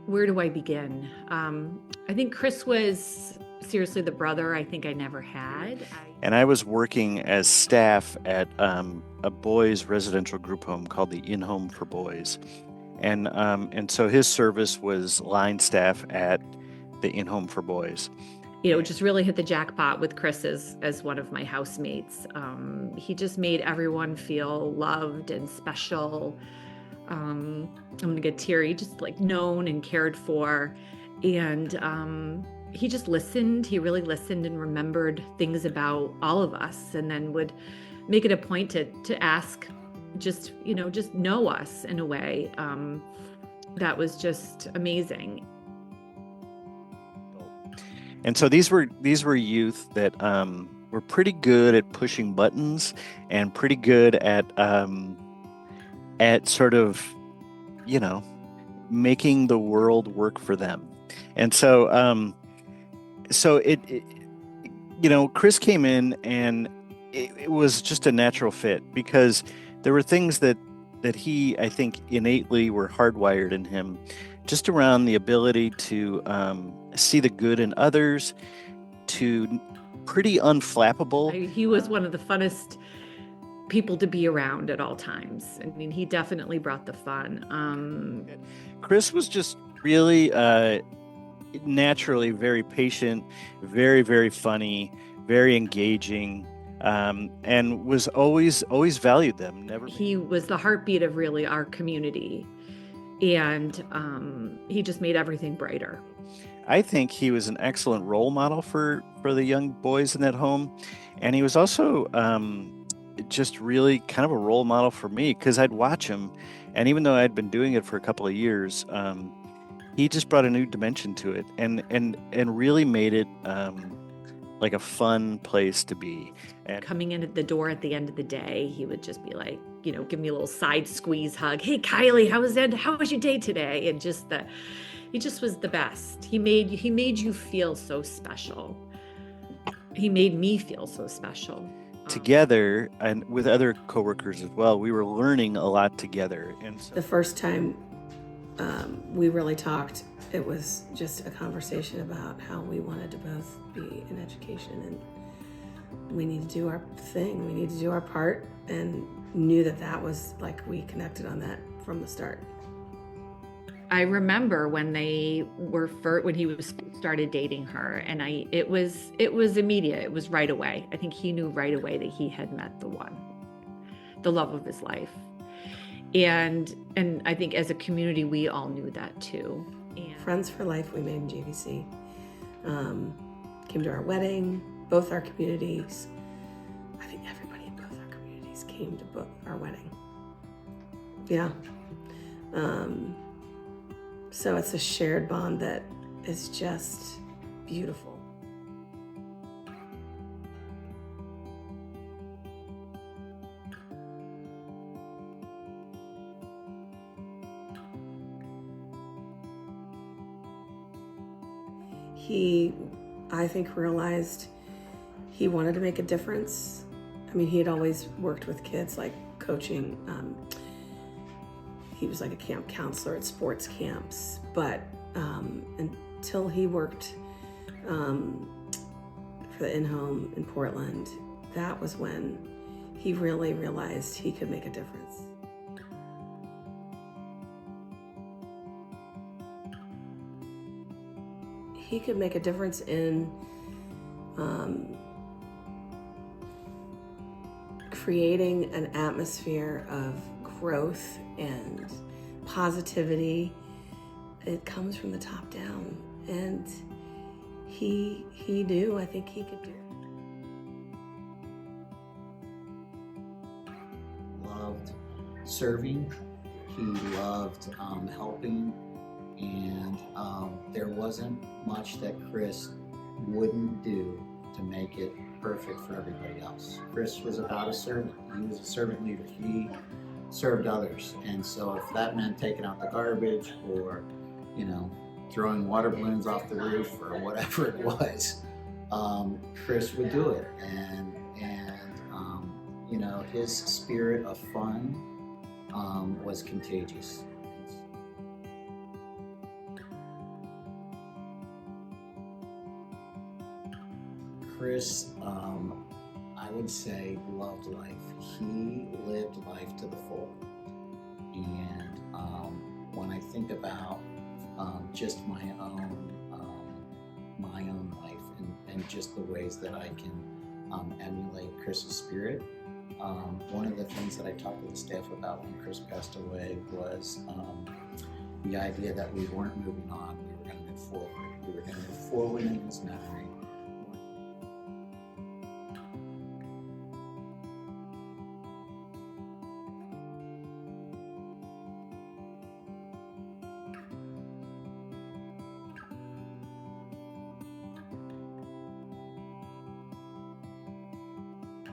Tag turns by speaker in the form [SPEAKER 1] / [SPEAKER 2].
[SPEAKER 1] Where do I begin? I think Chris was seriously the brother I think I never had.
[SPEAKER 2] And I was working as staff at a boys' residential group home called the In-Home for Boys. And so his service was line staff at the In-Home for Boys.
[SPEAKER 1] Just really hit the jackpot with Chris as one of my housemates. He just made everyone feel loved and special. I'm gonna get teary, just like known and cared for. And he just listened. He really listened and remembered things about all of us, and then would make it a point to ask, just know us in a way. That was just amazing.
[SPEAKER 2] And so these were youth that were pretty good at pushing buttons and pretty good at sort of, making the world work for them. And so Chris came in, and it was just a natural fit because there were things that he, I think, innately were hardwired in him, just around the ability to see the good in others, to pretty unflappable.
[SPEAKER 1] He was one of the funnest people to be around at all times. I mean, he definitely brought the fun.
[SPEAKER 2] Chris was just really naturally very patient, very, very funny, very engaging, and was always valued them.
[SPEAKER 1] He was the heartbeat of really our community, and he just made everything brighter.
[SPEAKER 2] I think he was an excellent role model for the young boys in that home, and he was also just really kind of a role model for me because I'd watch him, and even though I'd been doing it for a couple of years, he just brought a new dimension to it, and really made it like a fun place to be. And
[SPEAKER 1] coming in at the door at the end of the day, he would just be like, give me a little side squeeze hug. Hey, Kylie, how was your day today? And he just was the best. He made you feel so special. He made me feel so special.
[SPEAKER 2] Together, and with other coworkers as well, we were learning a lot together. And so
[SPEAKER 3] the first time we really talked, it was just a conversation about how we wanted to both be in education, and we need to do our thing. We need to do our part, and knew that was like we connected on that from the start.
[SPEAKER 1] I remember when he started dating her, and it was immediate. It was right away. I think he knew right away that he had met the love of his life. And I think as a community, we all knew that too. And
[SPEAKER 3] Friends for life, we made in JVC. Came to our wedding, both our communities. I think everybody in both our communities came to both our wedding. Yeah. So it's a shared bond that is just beautiful. He, I think, realized he wanted to make a difference. I mean, he had always worked with kids, like coaching. He was like a camp counselor at sports camps, but until he worked for the in-home in Portland, that was when he really realized he could make a difference. He could make a difference in creating an atmosphere of growth and positivity. It comes from the top down, and he knew, I think he could do it.
[SPEAKER 4] Loved serving, he loved helping, and there wasn't much that Chris wouldn't do to make it perfect for everybody else. Chris was about a servant. He was a servant leader. He served others, and so if that meant taking out the garbage, or throwing water balloons off the roof, or whatever it was, Chris would do it. And his spirit of fun was contagious. Chris, I would say, loved life. He lived life to the full. And when I think about just my own life and just the ways that I can emulate Chris's spirit, one of the things that I talked to the staff about when Chris passed away was the idea that we weren't moving on, we were going to move forward. We were going to move forward in his memory,